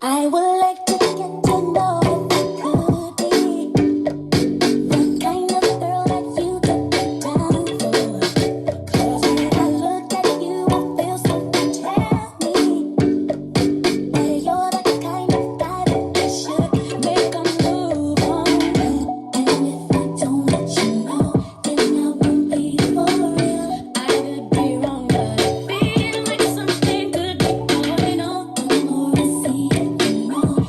I would like to get to know if I could be the kind of girl that you took me down for. 'Cause when I look at you, I feel something tell me that you're the kind of guy that I should make a move on. And if I don't let you know, then I won't be for real. I could be wrong, but I feel like something could be going on. The more I see it, the more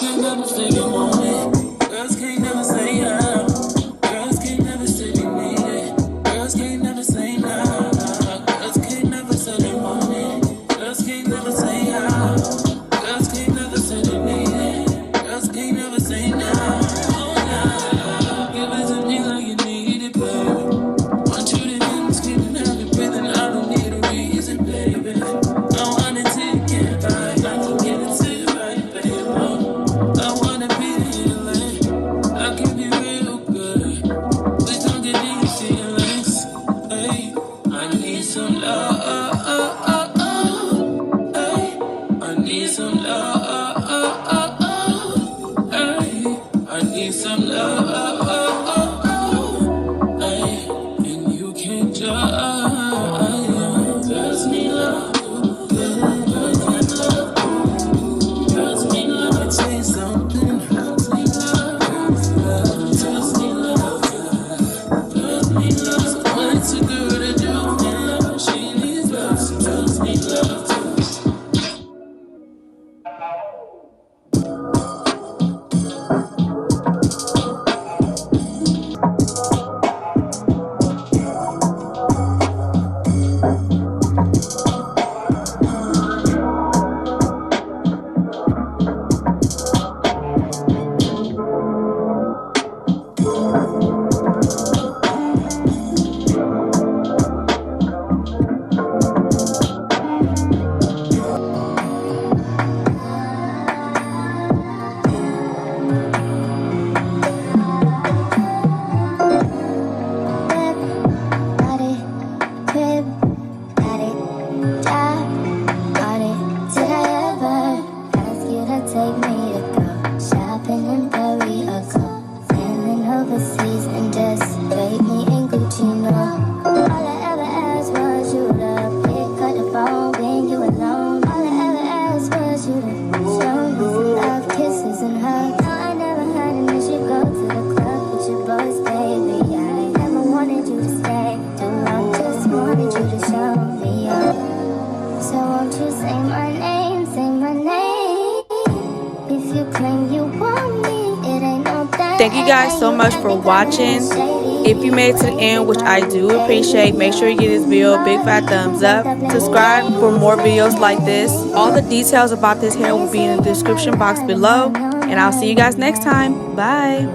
can't never say they want it. Girls can't never say how. Girls can't never say they need it. Girls can't never say no. Girls can't never say they want it. Girls can't never say how. Girls can't never say they need it. Girls can't never say no. Oh, no. Give it to me like you need it, baby. Want you to hear me screaming out and breathing. I don't need a reason, baby. I want it to get right. I can get it to you right, baby. I wanna be the healing. I can be real good. Please don't get these feelings. Hey, I need some love. Hey, I need some love. Hey, I need some love. Hey, and you can't judge. Girls need love. Girls need love. Girls need love. Let me tell you something. Girls need love. Girls need love. Girls need love. So what's a girl to do in love? She needs love. So girls need love too. Take me to go shopping in Paris or go sailing overseas and just drape me in Gucci, no. All I ever asked was you to pick up the phone when you alone. All I ever asked was you to show me some love, kisses and hugs. No, I never had an issue go to the club with your boys, baby. I never wanted you to stay too long, just wanted you to show me up. So won't you say my name, say my name? If you claim you want me, it ain't no thing. Thank you guys so much for watching. If you made it to the end, which I do appreciate, make sure you give this video a big fat thumbs up. Subscribe for more videos like this. All the details about this hair will be in the description box below. And I'll see you guys next time. Bye.